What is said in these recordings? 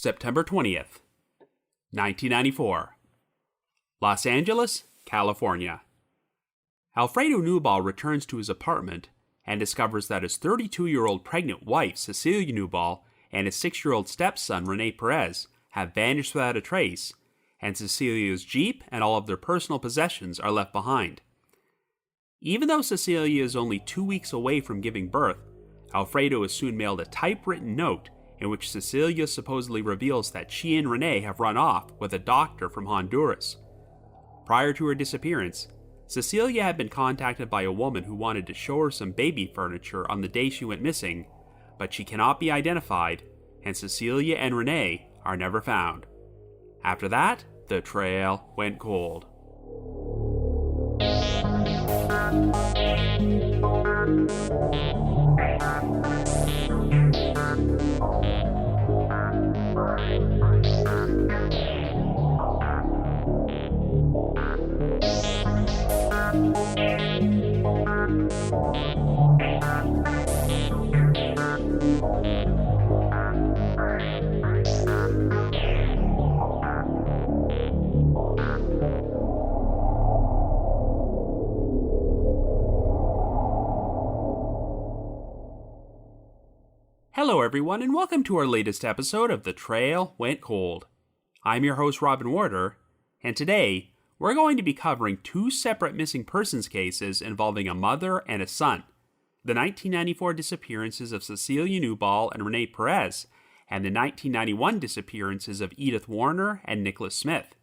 September 20th, 1994. Los Angeles, California. Alfredo Newball returns to his apartment and discovers that his 32-year-old pregnant wife, Cecilia Newball, and his 6-year-old stepson, Rene Perez, have vanished without a trace, and Cecilia's Jeep and all of their personal possessions are left behind. Even though Cecilia is only 2 weeks away from giving birth, Alfredo is soon mailed a typewritten note in which Cecilia supposedly reveals that she and Rene have run off with a doctor from Honduras. Prior to her disappearance, Cecilia had been contacted by a woman who wanted to show her some baby furniture on the day she went missing, but she cannot be identified, and Cecilia and Rene are never found. After that, the trail went cold. Hello everyone, and welcome to our latest episode of The Trail Went Cold. I'm your host Robin Warder, and today we're going to be covering two separate missing persons cases involving a mother and a son: the 1994 disappearances of Cecilia Newball and Rene Perez, and the 1991 disappearances of Edyth Warner and Nicolas Smith.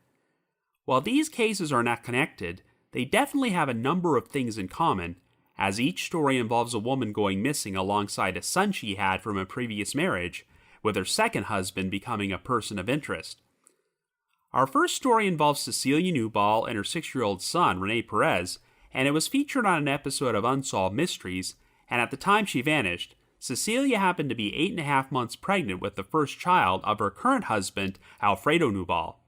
While these cases are not connected, they definitely have a number of things in common, as each story involves a woman going missing alongside a son she had from a previous marriage, with her second husband becoming a person of interest. Our first story involves Cecilia Newball and her 6-year-old son, Rene Perez, and it was featured on an episode of Unsolved Mysteries, and at the time she vanished, Cecilia happened to be 8.5 months pregnant with the first child of her current husband, Alfredo Newball.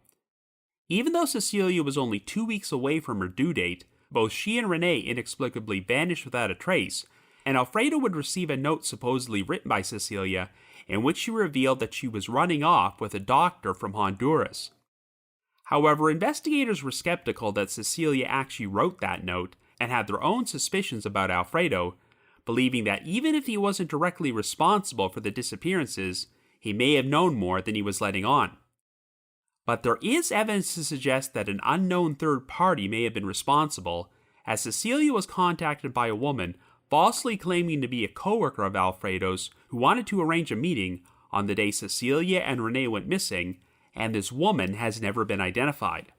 Even though Cecilia was only 2 weeks away from her due date, both she and Rene inexplicably vanished without a trace, and Alfredo would receive a note supposedly written by Cecilia in which she revealed that she was running off with a doctor from Honduras. However, investigators were skeptical that Cecilia actually wrote that note and had their own suspicions about Alfredo, believing that even if he wasn't directly responsible for the disappearances, he may have known more than he was letting on. But there is evidence to suggest that an unknown third party may have been responsible, as Cecilia was contacted by a woman falsely claiming to be a coworker of Alfredo's who wanted to arrange a meeting on the day Cecilia and Rene went missing, and this woman has never been identified.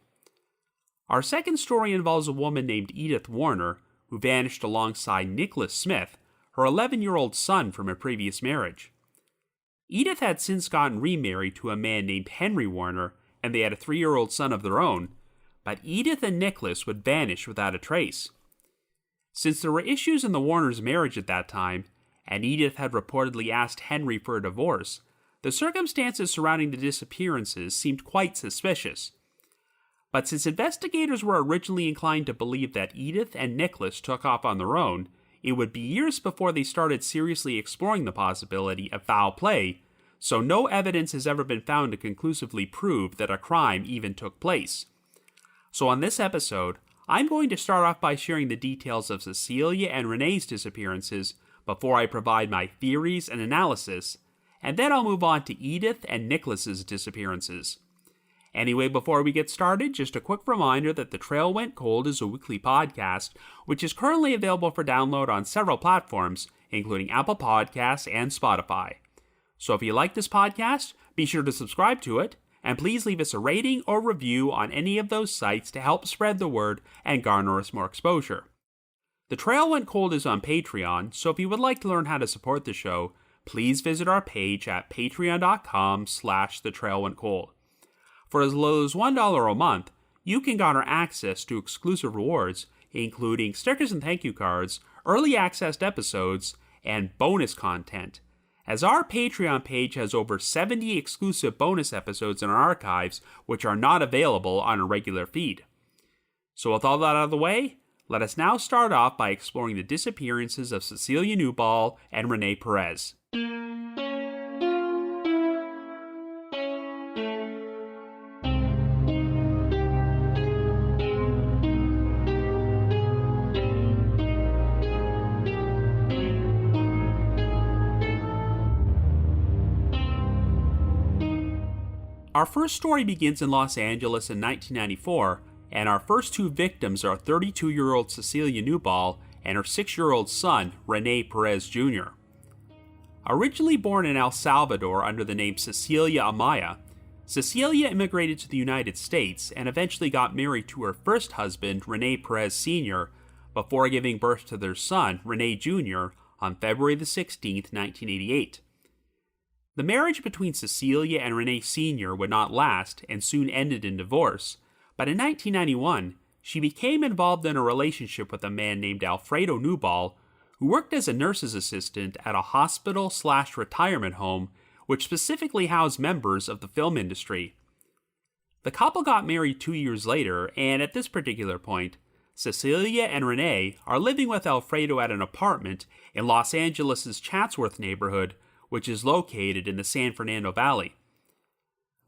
Our second story involves a woman named Edyth Warner, who vanished alongside Nicolas Smith, her 11-year-old son from a previous marriage. Edyth had since gotten remarried to a man named Henry Warner, and they had a 3-year-old son of their own, but Edyth and Nicholas would vanish without a trace. Since there were issues in the Warners' marriage at that time, and Edyth had reportedly asked Henry for a divorce, the circumstances surrounding the disappearances seemed quite suspicious. But since investigators were originally inclined to believe that Edyth and Nicholas took off on their own, it would be years before they started seriously exploring the possibility of foul play, so no evidence has ever been found to conclusively prove that a crime even took place. So on this episode, I'm going to start off by sharing the details of Cecilia and Rene's disappearances before I provide my theories and analysis, and then I'll move on to Edyth and Nicholas's disappearances. Anyway, before we get started, just a quick reminder that The Trail Went Cold is a weekly podcast, which is currently available for download on several platforms, including Apple Podcasts and Spotify. So if you like this podcast, be sure to subscribe to it, and please leave us a rating or review on any of those sites to help spread the word and garner us more exposure. The Trail Went Cold is on Patreon, so if you would like to learn how to support the show, please visit our page at patreon.com/thetrailwentcold. For as low as $1 a month, you can garner access to exclusive rewards, including stickers and thank you cards, early access to episodes, and bonus content, as our Patreon page has over 70 exclusive bonus episodes in our archives, which are not available on a regular feed. So with all that out of the way, let us now start off by exploring the disappearances of Cecilia Newball and Rene Perez. Our first story begins in Los Angeles in 1994, and our first two victims are 32-year-old Cecilia Newball and her 6-year-old son, Rene Perez Jr. Originally born in El Salvador under the name Cecilia Amaya, Cecilia immigrated to the United States and eventually got married to her first husband, Rene Perez Sr., before giving birth to their son, Rene Jr., on February 16, 1988. The marriage between Cecilia and Rene Sr. would not last and soon ended in divorce, but in 1991, she became involved in a relationship with a man named Alfredo Newball, who worked as a nurse's assistant at a hospital/retirement home which specifically housed members of the film industry. The couple got married 2 years later, and at this particular point, Cecilia and Rene are living with Alfredo at an apartment in Los Angeles' Chatsworth neighborhood, which is located in the San Fernando Valley.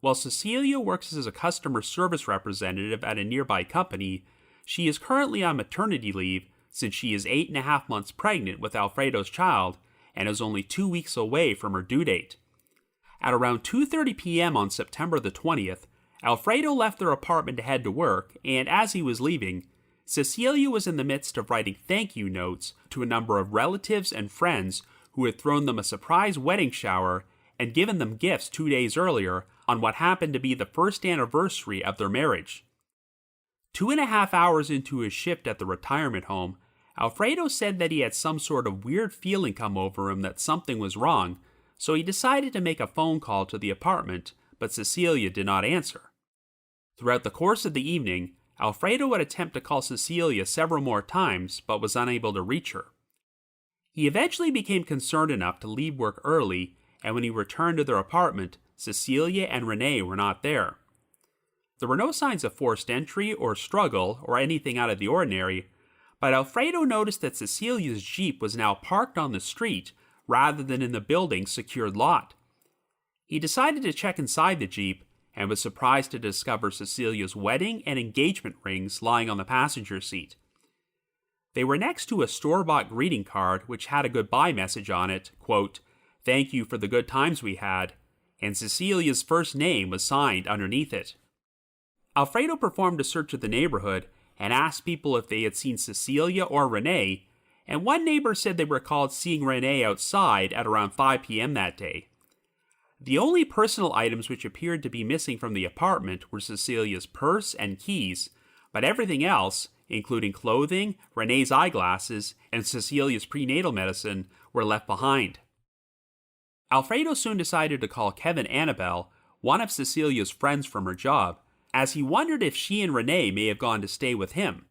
While Cecilia works as a customer service representative at a nearby company, she is currently on maternity leave since she is 8.5 months pregnant with Alfredo's child and is only 2 weeks away from her due date. At around 2:30 p.m. on September the 20th, Alfredo left their apartment to head to work, and as he was leaving, Cecilia was in the midst of writing thank you notes to a number of relatives and friends who had thrown them a surprise wedding shower and given them gifts 2 days earlier on what happened to be the first anniversary of their marriage. 2.5 hours into his shift at the retirement home, Alfredo said that he had some sort of weird feeling come over him that something was wrong, so he decided to make a phone call to the apartment, but Cecilia did not answer. Throughout the course of the evening, Alfredo would attempt to call Cecilia several more times, but was unable to reach her. He eventually became concerned enough to leave work early, and when he returned to their apartment, Cecilia and Rene were not there. There were no signs of forced entry or struggle or anything out of the ordinary, but Alfredo noticed that Cecilia's Jeep was now parked on the street rather than in the building's secured lot. He decided to check inside the Jeep and was surprised to discover Cecilia's wedding and engagement rings lying on the passenger seat. They were next to a store-bought greeting card which had a goodbye message on it, quote, "Thank you for the good times we had," and Cecilia's first name was signed underneath it. Alfredo performed a search of the neighborhood and asked people if they had seen Cecilia or Rene, and one neighbor said they recalled seeing Rene outside at around 5 p.m. that day. The only personal items which appeared to be missing from the apartment were Cecilia's purse and keys, but everything else, including clothing, Rene's eyeglasses, and Cecilia's prenatal medicine, were left behind. Alfredo soon decided to call Kevin Annabelle, one of Cecilia's friends from her job, as he wondered if she and Rene may have gone to stay with him.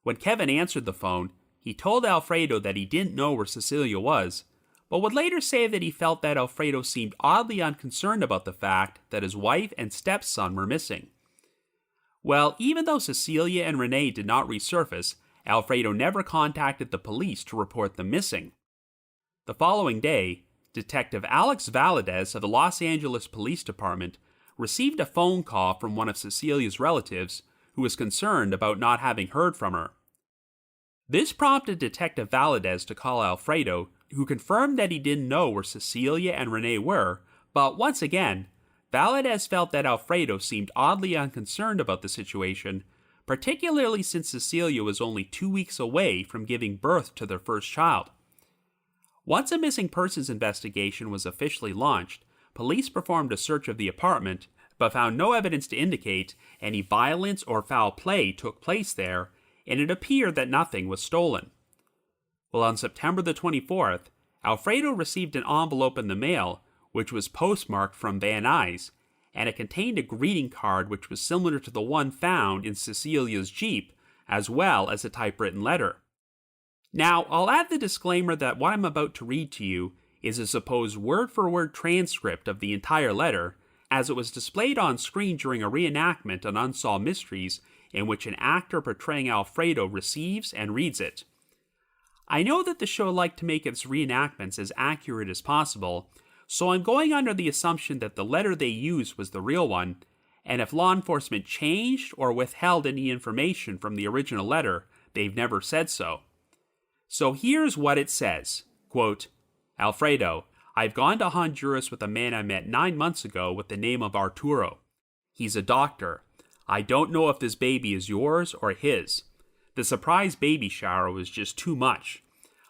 When Kevin answered the phone, he told Alfredo that he didn't know where Cecilia was, but would later say that he felt that Alfredo seemed oddly unconcerned about the fact that his wife and stepson were missing. Well, even though Cecilia and Rene did not resurface, Alfredo never contacted the police to report them missing. The following day, Detective Alex Valadez of the Los Angeles Police Department received a phone call from one of Cecilia's relatives who was concerned about not having heard from her. This prompted Detective Valadez to call Alfredo, who confirmed that he didn't know where Cecilia and Rene were, but once again, Valadez felt that Alfredo seemed oddly unconcerned about the situation, particularly since Cecilia was only 2 weeks away from giving birth to their first child. Once a missing persons investigation was officially launched, police performed a search of the apartment, but found no evidence to indicate any violence or foul play took place there, and it appeared that nothing was stolen. Well, on September the 24th, Alfredo received an envelope in the mail, which was postmarked from Van Nuys, and it contained a greeting card which was similar to the one found in Cecilia's Jeep, as well as a typewritten letter. Now, I'll add the disclaimer that what I'm about to read to you is a supposed word-for-word transcript of the entire letter, as it was displayed on screen during a reenactment on Unsolved Mysteries in which an actor portraying Alfredo receives and reads it. I know that the show liked to make its reenactments as accurate as possible, so I'm going under the assumption that the letter they used was the real one, and if law enforcement changed or withheld any information from the original letter, they've never said so. So here's what it says, quote, "Alfredo, I've gone to Honduras with a man I met 9 months ago with the name of Arturo. He's a doctor. I don't know if this baby is yours or his. The surprise baby shower was just too much.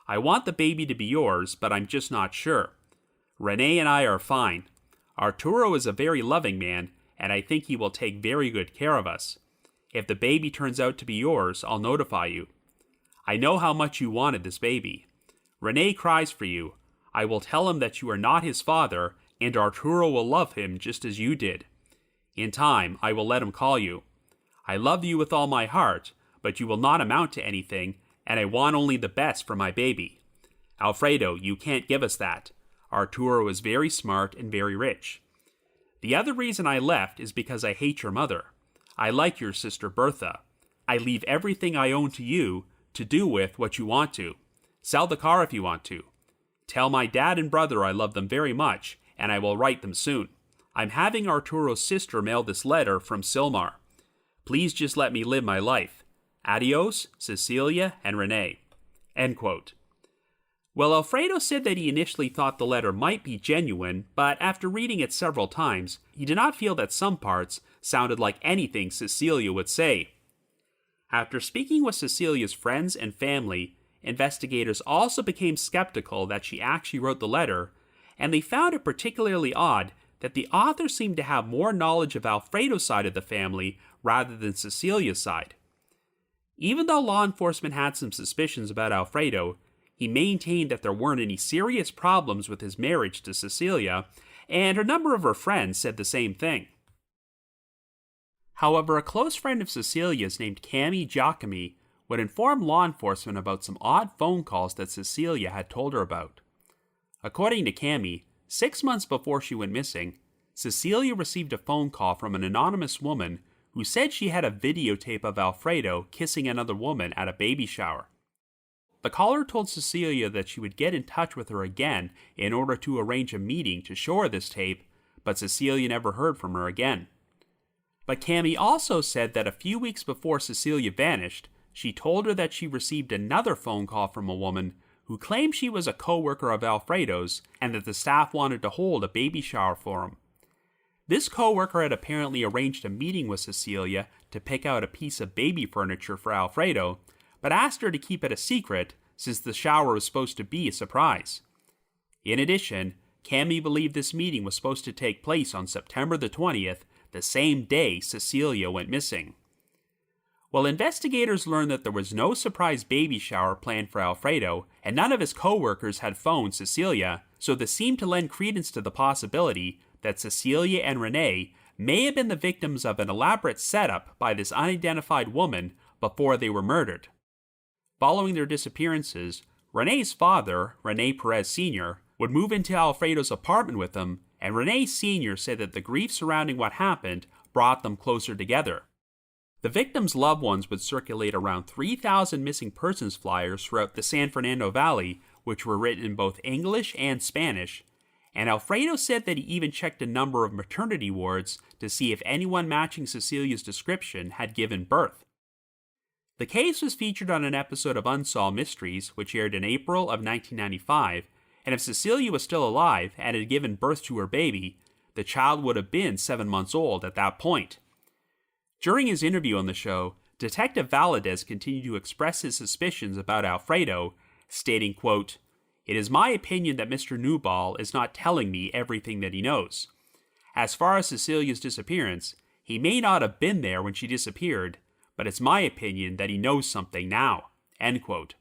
I want the baby to be yours, but I'm just not sure. Rene and I are fine. Arturo is a very loving man, and I think he will take very good care of us. If the baby turns out to be yours, I'll notify you. I know how much you wanted this baby. Rene cries for you. I will tell him that you are not his father, and Arturo will love him just as you did. In time, I will let him call you. I love you with all my heart, but you will not amount to anything, and I want only the best for my baby. Alfredo, you can't give us that. Arturo is very smart and very rich. The other reason I left is because I hate your mother. I like your sister Bertha. I leave everything I own to you to do with what you want to. Sell the car if you want to. Tell my dad and brother I love them very much, and I will write them soon. I'm having Arturo's sister mail this letter from Silmar. Please just let me live my life. Adios, Cecilia and Rene. End quote. Well, Alfredo said that he initially thought the letter might be genuine, but after reading it several times, he did not feel that some parts sounded like anything Cecilia would say. After speaking with Cecilia's friends and family, investigators also became skeptical that she actually wrote the letter, and they found it particularly odd that the author seemed to have more knowledge of Alfredo's side of the family rather than Cecilia's side. Even though law enforcement had some suspicions about Alfredo, he maintained that there weren't any serious problems with his marriage to Cecilia, and a number of her friends said the same thing. However, a close friend of Cecilia's named Cami Giacomi would inform law enforcement about some odd phone calls that Cecilia had told her about. According to Cami, 6 months before she went missing, Cecilia received a phone call from an anonymous woman who said she had a videotape of Alfredo kissing another woman at a baby shower. The caller told Cecilia that she would get in touch with her again in order to arrange a meeting to show her this tape, but Cecilia never heard from her again. But Cami also said that a few weeks before Cecilia vanished, she told her that she received another phone call from a woman who claimed she was a co-worker of Alfredo's and that the staff wanted to hold a baby shower for him. This co-worker had apparently arranged a meeting with Cecilia to pick out a piece of baby furniture for Alfredo, but asked her to keep it a secret since the shower was supposed to be a surprise. In addition, Cami believed this meeting was supposed to take place on September the 20th, the same day Cecilia went missing. Well, investigators learned that there was no surprise baby shower planned for Alfredo, and none of his co-workers had phoned Cecilia, so this seemed to lend credence to the possibility that Cecilia and Rene may have been the victims of an elaborate setup by this unidentified woman before they were murdered. Following their disappearances, Rene's father, Rene Perez Sr., would move into Alfredo's apartment with him, and Rene Sr. said that the grief surrounding what happened brought them closer together. The victims' loved ones would circulate around 3,000 missing persons flyers throughout the San Fernando Valley, which were written in both English and Spanish, and Alfredo said that he even checked a number of maternity wards to see if anyone matching Cecilia's description had given birth. The case was featured on an episode of Unsolved Mysteries, which aired in April of 1995, and if Cecilia was still alive and had given birth to her baby, the child would have been 7 months old at that point. During his interview on the show, Detective Valadez continued to express his suspicions about Alfredo, stating, quote, "It is my opinion that Mr. Newball is not telling me everything that he knows. As far as Cecilia's disappearance, he may not have been there when she disappeared, but it's my opinion that he knows something now." End quote.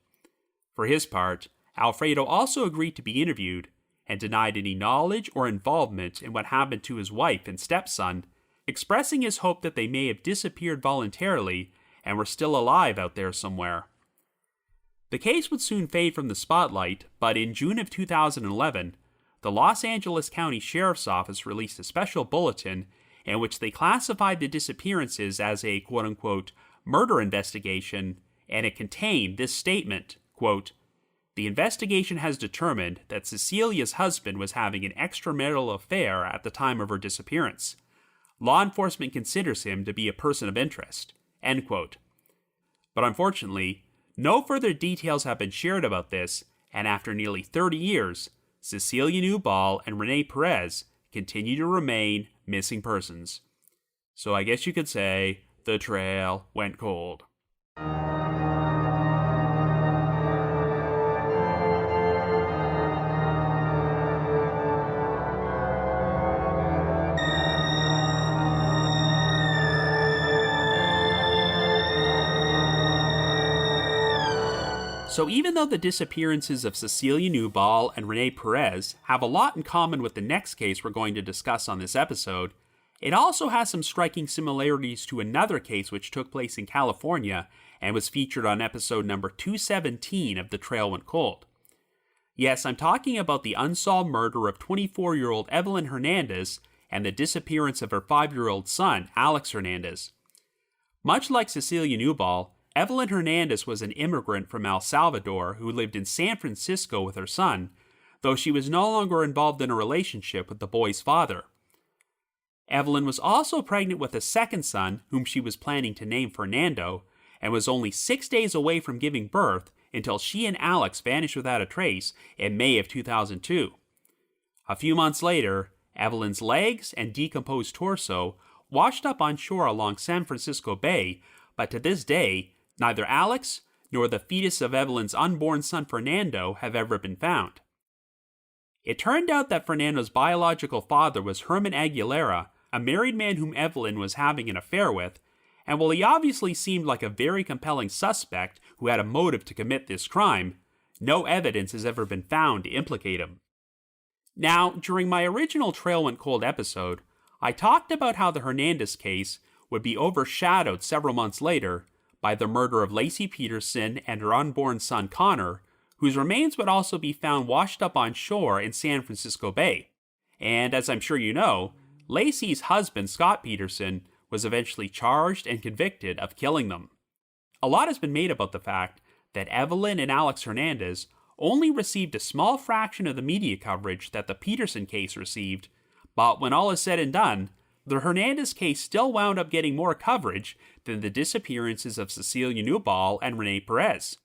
For his part, Alfredo also agreed to be interviewed and denied any knowledge or involvement in what happened to his wife and stepson, expressing his hope that they may have disappeared voluntarily and were still alive out there somewhere. The case would soon fade from the spotlight, but in June of 2011, the Los Angeles County Sheriff's Office released a special bulletin in which they classified the disappearances as a quote-unquote murder investigation, and it contained this statement, quote, "The investigation has determined that Cecilia's husband was having an extramarital affair at the time of her disappearance. Law enforcement considers him to be a person of interest." End quote. But unfortunately, no further details have been shared about this, and after nearly 30 years, Cecilia Newball and Rene Perez continue to remain missing persons. So I guess you could say the trail went cold. So even though the disappearances of Cecilia Newball and Rene Perez have a lot in common with the next case we're going to discuss on this episode, it also has some striking similarities to another case which took place in California and was featured on episode number 217 of The Trail Went Cold. Yes, I'm talking about the unsolved murder of 24-year-old Evelyn Hernandez and the disappearance of her 5-year-old son, Alex Hernandez. Much like Cecilia Newball, Evelyn Hernandez was an immigrant from El Salvador who lived in San Francisco with her son, though she was no longer involved in a relationship with the boy's father. Evelyn was also pregnant with a second son, whom she was planning to name Fernando, and was only 6 days away from giving birth until she and Alex vanished without a trace in May of 2002. A few months later, Evelyn's legs and decomposed torso washed up on shore along San Francisco Bay, but to this day, neither Alex nor the fetus of Evelyn's unborn son Fernando have ever been found. It turned out that Fernando's biological father was Herman Aguilera, a married man whom Evelyn was having an affair with, and while he obviously seemed like a very compelling suspect who had a motive to commit this crime, no evidence has ever been found to implicate him. Now, during my original Trail Went Cold episode, I talked about how the Hernandez case would be overshadowed several months later by the murder of Laci Peterson and her unborn son Connor, whose remains would also be found washed up on shore in San Francisco Bay. And as I'm sure you know, Laci's husband, Scott Peterson, was eventually charged and convicted of killing them. A lot has been made about the fact that Evelyn and Alex Hernandez only received a small fraction of the media coverage that the Peterson case received, but when all is said and done, the Hernandez case still wound up getting more coverage than the disappearances of Cecilia Newball and Rene Perez.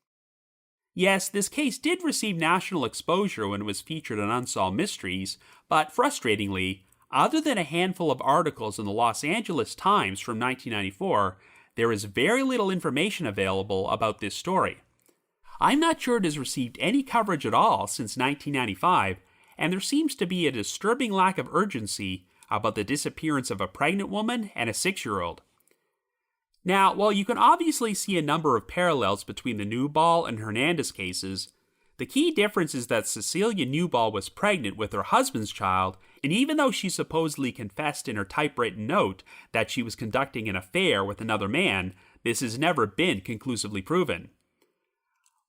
Yes, this case did receive national exposure when it was featured on Unsolved Mysteries, but frustratingly, other than a handful of articles in the Los Angeles Times from 1994, there is very little information available about this story. I'm not sure it has received any coverage at all since 1995, and there seems to be a disturbing lack of urgency about the disappearance of a pregnant woman and a 6-year-old. Now, while you can obviously see a number of parallels between the Newball and Hernandez cases, the key difference is that Cecilia Newball was pregnant with her husband's child, and even though she supposedly confessed in her typewritten note that she was conducting an affair with another man, this has never been conclusively proven.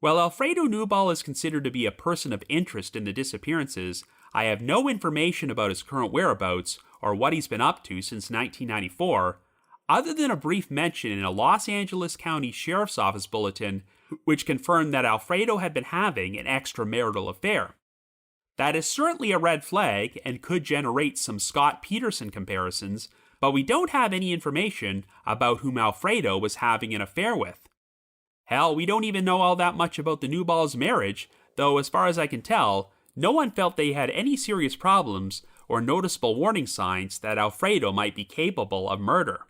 While Alfredo Newball is considered to be a person of interest in the disappearances, I have no information about his current whereabouts or what he's been up to since 1994, other than a brief mention in a Los Angeles County Sheriff's Office bulletin which confirmed that Alfredo had been having an extramarital affair. That is certainly a red flag and could generate some Scott Peterson comparisons, but we don't have any information about whom Alfredo was having an affair with. Hell, we don't even know all that much about the Newballs' marriage, though as far as I can tell, no one felt they had any serious problems or noticeable warning signs that Alfredo might be capable of murder.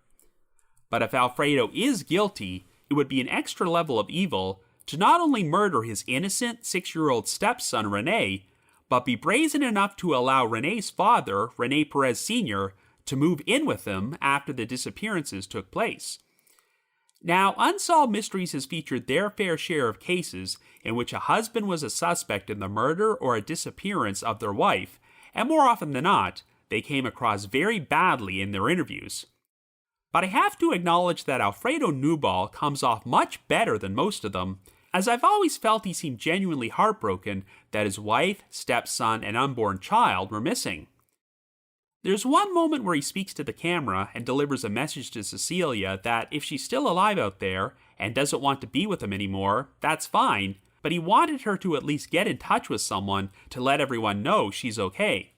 But if Alfredo is guilty, it would be an extra level of evil to not only murder his innocent 6-year-old stepson Rene, but be brazen enough to allow Rene's father, Rene Perez Sr., to move in with him after the disappearances took place. Now, Unsolved Mysteries has featured their fair share of cases in which a husband was a suspect in the murder or a disappearance of their wife, and more often than not, they came across very badly in their interviews. But I have to acknowledge that Alfredo Newball comes off much better than most of them, as I've always felt he seemed genuinely heartbroken that his wife, stepson, and unborn child were missing. There's one moment where he speaks to the camera and delivers a message to Cecilia that if she's still alive out there and doesn't want to be with him anymore, that's fine, but he wanted her to at least get in touch with someone to let everyone know she's okay.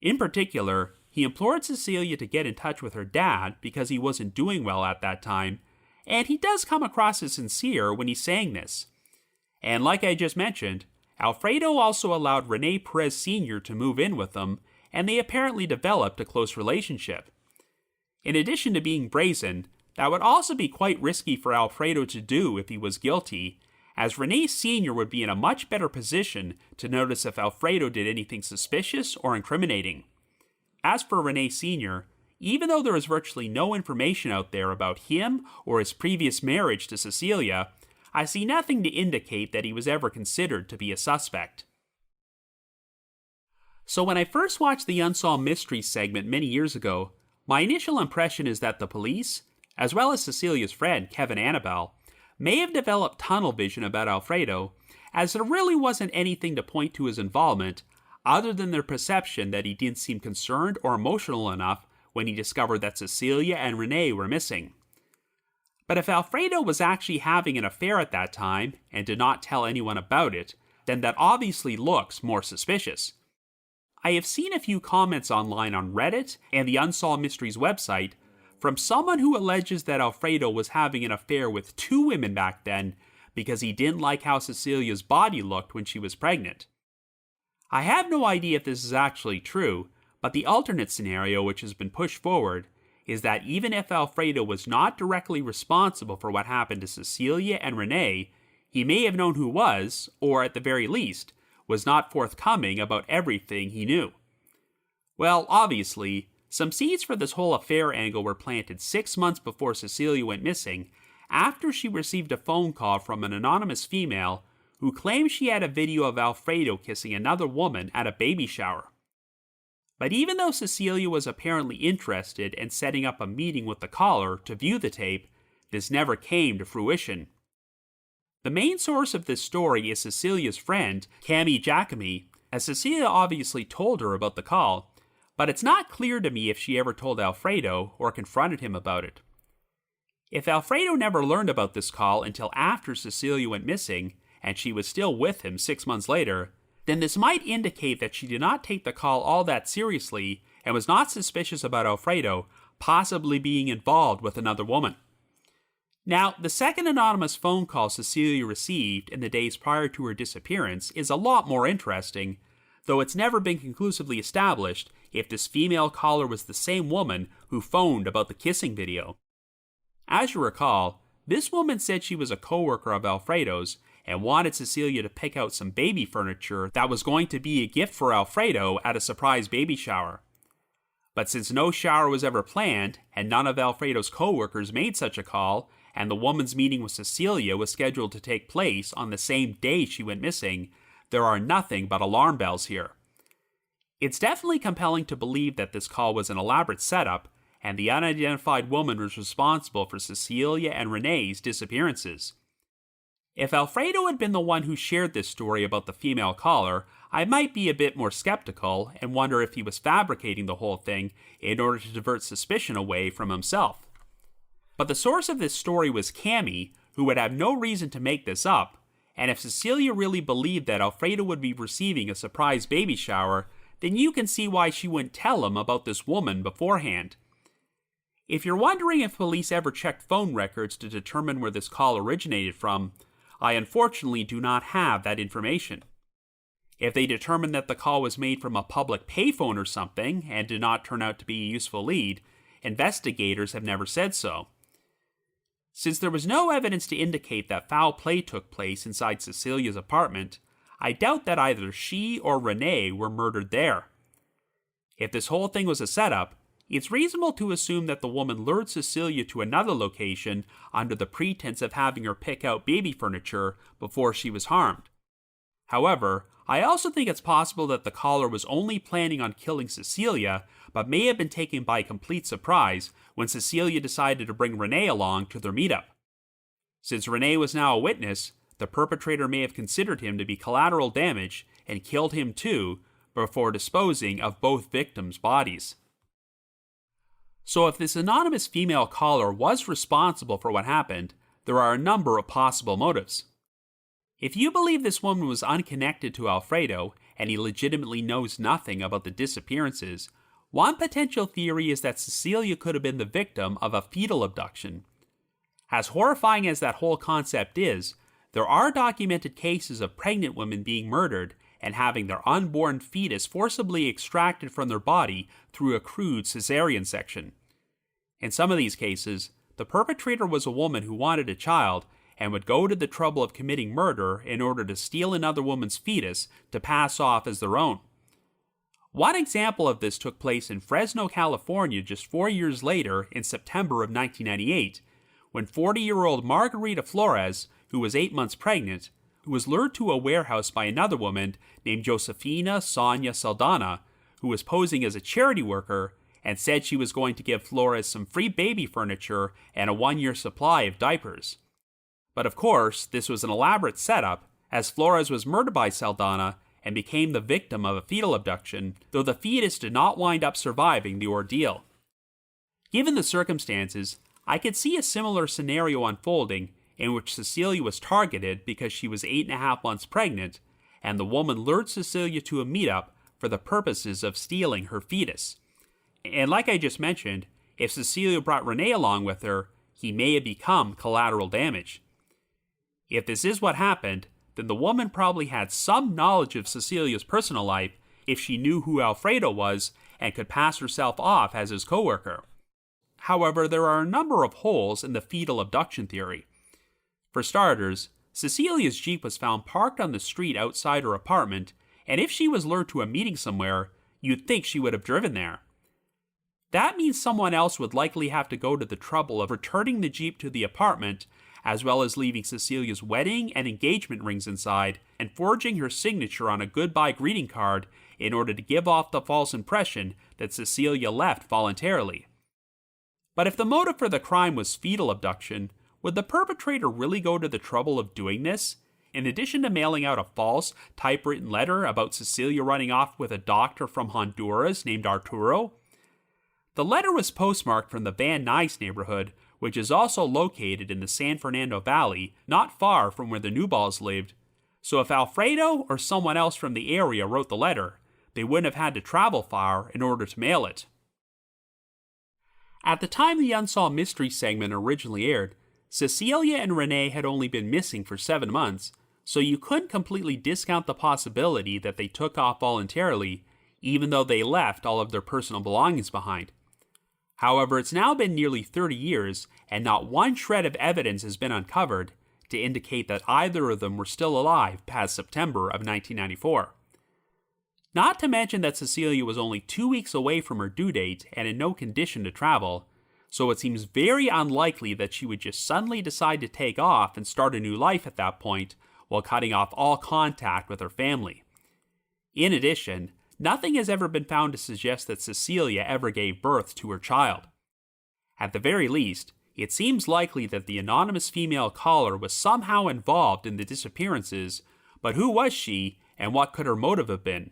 In particular, he implored Cecilia to get in touch with her dad because he wasn't doing well at that time, and he does come across as sincere when he's saying this. And like I just mentioned, Alfredo also allowed Rene Perez Sr. to move in with them, and they apparently developed a close relationship. In addition to being brazen, that would also be quite risky for Alfredo to do if he was guilty, as Rene Sr. would be in a much better position to notice if Alfredo did anything suspicious or incriminating. As for Rene Sr., even though there is virtually no information out there about him or his previous marriage to Cecilia, I see nothing to indicate that he was ever considered to be a suspect. So when I first watched the Unsolved Mysteries segment many years ago, my initial impression is that the police, as well as Cecilia's friend Kevin Annabelle, may have developed tunnel vision about Alfredo, as there really wasn't anything to point to his involvement other than their perception that he didn't seem concerned or emotional enough when he discovered that Cecilia and Rene were missing. But if Alfredo was actually having an affair at that time and did not tell anyone about it, then that obviously looks more suspicious. I have seen a few comments online on Reddit and the Unsolved Mysteries website from someone who alleges that Alfredo was having an affair with 2 women back then because he didn't like how Cecilia's body looked when she was pregnant. I have no idea if this is actually true, but the alternate scenario which has been pushed forward is that even if Alfredo was not directly responsible for what happened to Cecilia and Rene, he may have known who was, or at the very least, was not forthcoming about everything he knew. Well, obviously, some seeds for this whole affair angle were planted 6 months before Cecilia went missing, after she received a phone call from an anonymous female who claimed she had a video of Alfredo kissing another woman at a baby shower. But even though Cecilia was apparently interested in setting up a meeting with the caller to view the tape, this never came to fruition. The main source of this story is Cecilia's friend, Cami Giacomi, as Cecilia obviously told her about the call, but it's not clear to me if she ever told Alfredo or confronted him about it. If Alfredo never learned about this call until after Cecilia went missing, and she was still with him 6 months later, then this might indicate that she did not take the call all that seriously and was not suspicious about Alfredo possibly being involved with another woman. Now, the second anonymous phone call Cecilia received in the days prior to her disappearance is a lot more interesting, though it's never been conclusively established if this female caller was the same woman who phoned about the kissing video. As you recall, this woman said she was a coworker of Alfredo's and wanted Cecilia to pick out some baby furniture that was going to be a gift for Alfredo at a surprise baby shower. But since no shower was ever planned, and none of Alfredo's coworkers made such a call, and the woman's meeting with Cecilia was scheduled to take place on the same day she went missing, there are nothing but alarm bells here. It's definitely compelling to believe that this call was an elaborate setup, and the unidentified woman was responsible for Cecilia and Rene's disappearances. If Alfredo had been the one who shared this story about the female caller, I might be a bit more skeptical and wonder if he was fabricating the whole thing in order to divert suspicion away from himself. But the source of this story was Cami, who would have no reason to make this up, and if Cecilia really believed that Alfredo would be receiving a surprise baby shower, then you can see why she wouldn't tell him about this woman beforehand. If you're wondering if police ever checked phone records to determine where this call originated from, I unfortunately do not have that information. If they determined that the call was made from a public payphone or something and did not turn out to be a useful lead, investigators have never said so. Since there was no evidence to indicate that foul play took place inside Cecilia's apartment, I doubt that either she or Rene were murdered there. If this whole thing was a setup, it's reasonable to assume that the woman lured Cecilia to another location under the pretense of having her pick out baby furniture before she was harmed. However, I also think it's possible that the caller was only planning on killing Cecilia, but may have been taken by complete surprise when Cecilia decided to bring Rene along to their meetup. Since Rene was now a witness, the perpetrator may have considered him to be collateral damage and killed him too before disposing of both victims' bodies. So if this anonymous female caller was responsible for what happened, there are a number of possible motives. If you believe this woman was unconnected to Alfredo and he legitimately knows nothing about the disappearances, one potential theory is that Cecilia could have been the victim of a fetal abduction. As horrifying as that whole concept is, There are documented cases of pregnant women being murdered and having their unborn fetus forcibly extracted from their body through a crude cesarean section. In some of these cases, the perpetrator was a woman who wanted a child and would go to the trouble of committing murder in order to steal another woman's fetus to pass off as their own. One example of this took place in Fresno, California just 4 years later in September of 1998, when 40-year-old Margarita Flores, who was 8 months pregnant, was lured to a warehouse by another woman named Josefina Sonia Saldana, who was posing as a charity worker and said she was going to give Flores some free baby furniture and a 1-year supply of diapers. But of course, this was an elaborate setup, as Flores was murdered by Saldana and became the victim of a fetal abduction, though the fetus did not wind up surviving the ordeal. Given the circumstances, I could see a similar scenario unfolding in which Cecilia was targeted because she was 8.5 months pregnant, and the woman lured Cecilia to a meetup for the purposes of stealing her fetus. And like I just mentioned, if Cecilia brought Rene along with her, he may have become collateral damage. If this is what happened, then the woman probably had some knowledge of Cecilia's personal life if she knew who Alfredo was and could pass herself off as his coworker. However, there are a number of holes in the fetal abduction theory. For starters, Cecilia's Jeep was found parked on the street outside her apartment, and if she was lured to a meeting somewhere, you'd think she would have driven there. That means someone else would likely have to go to the trouble of returning the Jeep to the apartment, as well as leaving Cecilia's wedding and engagement rings inside, and forging her signature on a goodbye greeting card in order to give off the false impression that Cecilia left voluntarily. But if the motive for the crime was fetal abduction, would the perpetrator really go to the trouble of doing this, in addition to mailing out a false, typewritten letter about Cecilia running off with a doctor from Honduras named Arturo? The letter was postmarked from the Van Nuys neighborhood, which is also located in the San Fernando Valley, not far from where the Newballs lived. So if Alfredo or someone else from the area wrote the letter, they wouldn't have had to travel far in order to mail it. At the time the Unsolved Mystery segment originally aired, Cecilia and Rene had only been missing for 7 months, so you couldn't completely discount the possibility that they took off voluntarily, even though they left all of their personal belongings behind. However, it's now been nearly 30 years, and not one shred of evidence has been uncovered to indicate that either of them were still alive past September of 1994. Not to mention that Cecilia was only 2 weeks away from her due date and in no condition to travel, so it seems very unlikely that she would just suddenly decide to take off and start a new life at that point, while cutting off all contact with her family. In addition, nothing has ever been found to suggest that Cecilia ever gave birth to her child. At the very least, it seems likely that the anonymous female caller was somehow involved in the disappearances, but who was she, and what could her motive have been?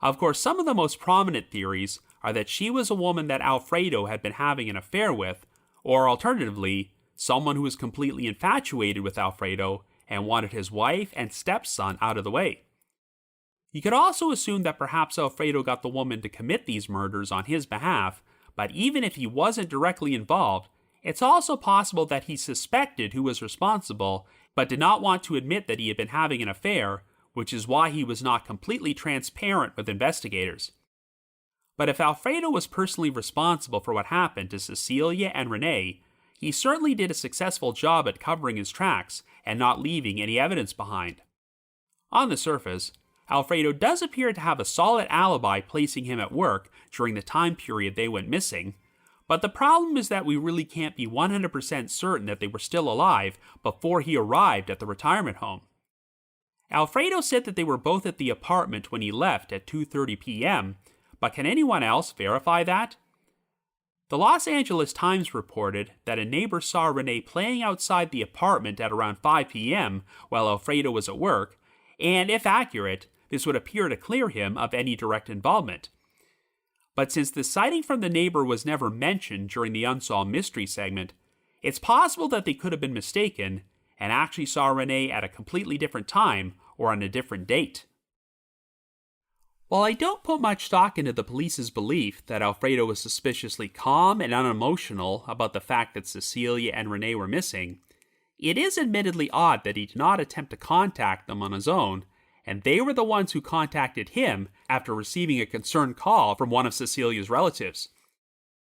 Of course, some of the most prominent theories are that she was a woman that Alfredo had been having an affair with, or alternatively, someone who was completely infatuated with Alfredo and wanted his wife and stepson out of the way. You could also assume that perhaps Alfredo got the woman to commit these murders on his behalf, but even if he wasn't directly involved, it's also possible that he suspected who was responsible, but did not want to admit that he had been having an affair, which is why he was not completely transparent with investigators. But if Alfredo was personally responsible for what happened to Cecilia and Rene, he certainly did a successful job at covering his tracks and not leaving any evidence behind. On the surface, Alfredo does appear to have a solid alibi placing him at work during the time period they went missing, but the problem is that we really can't be 100% certain that they were still alive before he arrived at the retirement home. Alfredo said that they were both at the apartment when he left at 2:30 p.m., but can anyone else verify that? The Los Angeles Times reported that a neighbor saw Rene playing outside the apartment at around 5 p.m. while Alfredo was at work, and if accurate, this would appear to clear him of any direct involvement. But since the sighting from the neighbor was never mentioned during the Unsolved Mystery segment, it's possible that they could have been mistaken and actually saw Rene at a completely different time or on a different date. While I don't put much stock into the police's belief that Alfredo was suspiciously calm and unemotional about the fact that Cecilia and Rene were missing, It is admittedly odd that he did not attempt to contact them on his own, and they were the ones who contacted him after receiving a concerned call from one of Cecilia's relatives.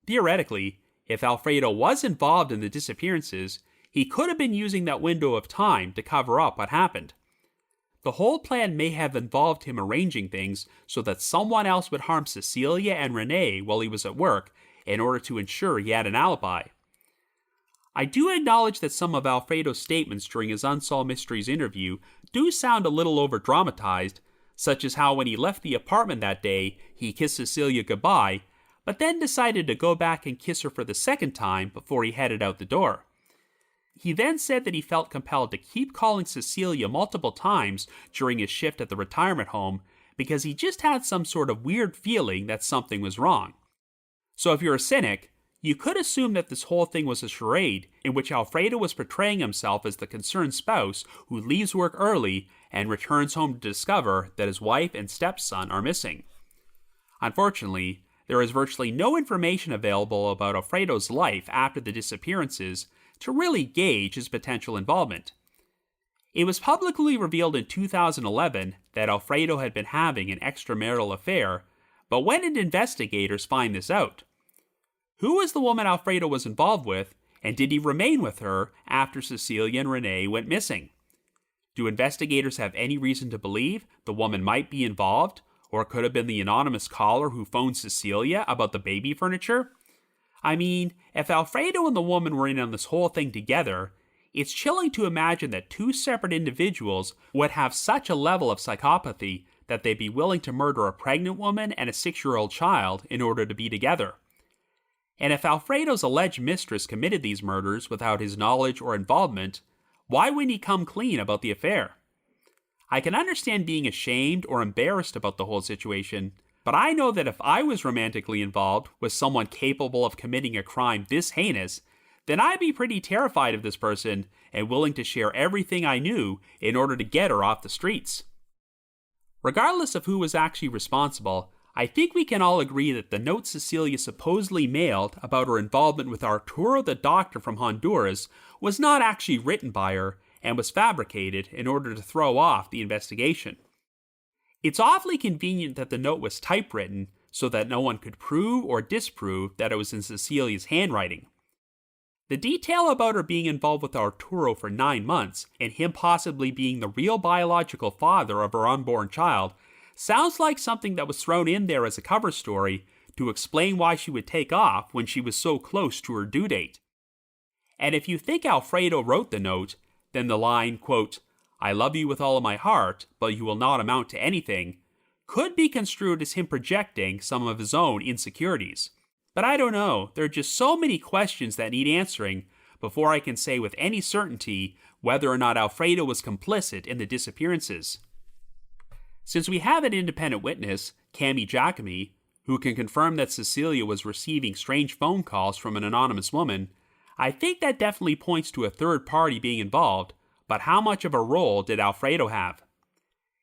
Theoretically, if Alfredo was involved in the disappearances, he could have been using that window of time to cover up what happened. The whole plan may have involved him arranging things so that someone else would harm Cecilia and Rene while he was at work in order to ensure he had an alibi. I do acknowledge that some of Alfredo's statements during his Unsolved Mysteries interview do sound a little over-dramatized, such as how when he left the apartment that day, he kissed Cecilia goodbye, but then decided to go back and kiss her for the second time before he headed out the door. He then said that he felt compelled to keep calling Cecilia multiple times during his shift at the retirement home because he just had some sort of weird feeling that something was wrong. So if you're a cynic, you could assume that this whole thing was a charade in which Alfredo was portraying himself as the concerned spouse who leaves work early and returns home to discover that his wife and stepson are missing. Unfortunately, there is virtually no information available about Alfredo's life after the disappearances to really gauge his potential involvement. It was publicly revealed in 2011 that Alfredo had been having an extramarital affair, but when did investigators find this out? Who was the woman Alfredo was involved with, and did he remain with her after Cecilia and Rene went missing? Do investigators have any reason to believe the woman might be involved, or it could have been the anonymous caller who phoned Cecilia about the baby furniture? I mean, if Alfredo and the woman were in on this whole thing together, it's chilling to imagine that two separate individuals would have such a level of psychopathy that they'd be willing to murder a pregnant woman and a 6-year-old child in order to be together. And if Alfredo's alleged mistress committed these murders without his knowledge or involvement, why wouldn't he come clean about the affair? I can understand being ashamed or embarrassed about the whole situation, but I know that if I was romantically involved with someone capable of committing a crime this heinous, then I'd be pretty terrified of this person and willing to share everything I knew in order to get her off the streets. Regardless of who was actually responsible, I think we can all agree that the note Cecilia supposedly mailed about her involvement with Arturo the doctor from Honduras was not actually written by her and was fabricated in order to throw off the investigation. It's awfully convenient that the note was typewritten so that no one could prove or disprove that it was in Cecilia's handwriting. The detail about her being involved with Arturo for 9 months and him possibly being the real biological father of her unborn child sounds like something that was thrown in there as a cover story to explain why she would take off when she was so close to her due date. And if you think Alfredo wrote the note, then the line, quote, "I love you with all of my heart, but you will not amount to anything," could be construed as him projecting some of his own insecurities. But I don't know, there are just so many questions that need answering before I can say with any certainty whether or not Alfredo was complicit in the disappearances. Since we have an independent witness, Cami Giacomi, who can confirm that Cecilia was receiving strange phone calls from an anonymous woman, I think that definitely points to a third party being involved, but how much of a role did Alfredo have?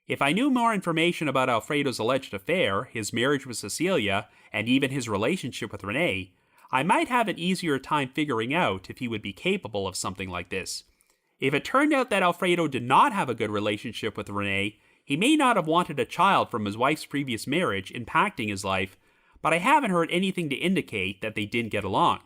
If I knew more information about Alfredo's alleged affair, his marriage with Cecilia, and even his relationship with Rene, I might have an easier time figuring out if he would be capable of something like this. If it turned out that Alfredo did not have a good relationship with Rene, he may not have wanted a child from his wife's previous marriage impacting his life, but I haven't heard anything to indicate that they didn't get along.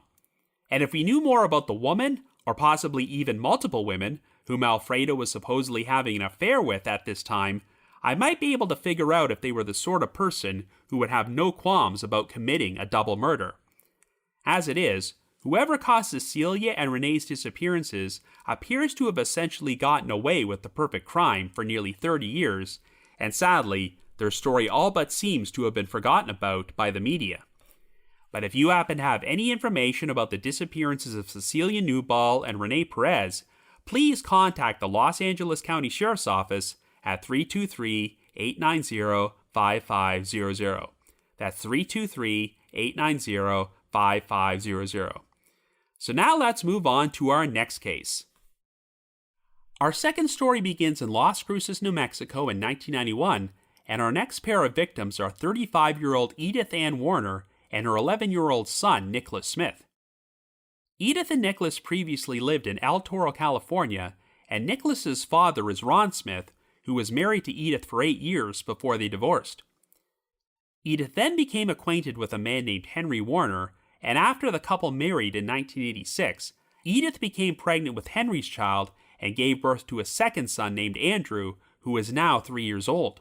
And if we knew more about the woman, or possibly even multiple women, whom Alfredo was supposedly having an affair with at this time, I might be able to figure out if they were the sort of person who would have no qualms about committing a double murder. As it is, whoever caused Cecilia and Rene's disappearances appears to have essentially gotten away with the perfect crime for nearly 30 years, and sadly, their story all but seems to have been forgotten about by the media. But if you happen to have any information about the disappearances of Cecilia Newball and Rene Perez, please contact the Los Angeles County Sheriff's Office at 323-890-5500. That's 323-890-5500. So now let's move on to our next case. Our second story begins in Las Cruces, New Mexico in 1991, and our next pair of victims are 35-year-old Edyth Warner and her 11-year-old son, Nicolas Smith. Edyth and Nicholas previously lived in El Toro, California, and Nicholas's father is Ron Smith, who was married to Edyth for 8 years before they divorced. Edyth then became acquainted with a man named Henry Warner, and after the couple married in 1986, Edyth became pregnant with Henry's child and gave birth to a second son named Andrew, who is now 3 years old.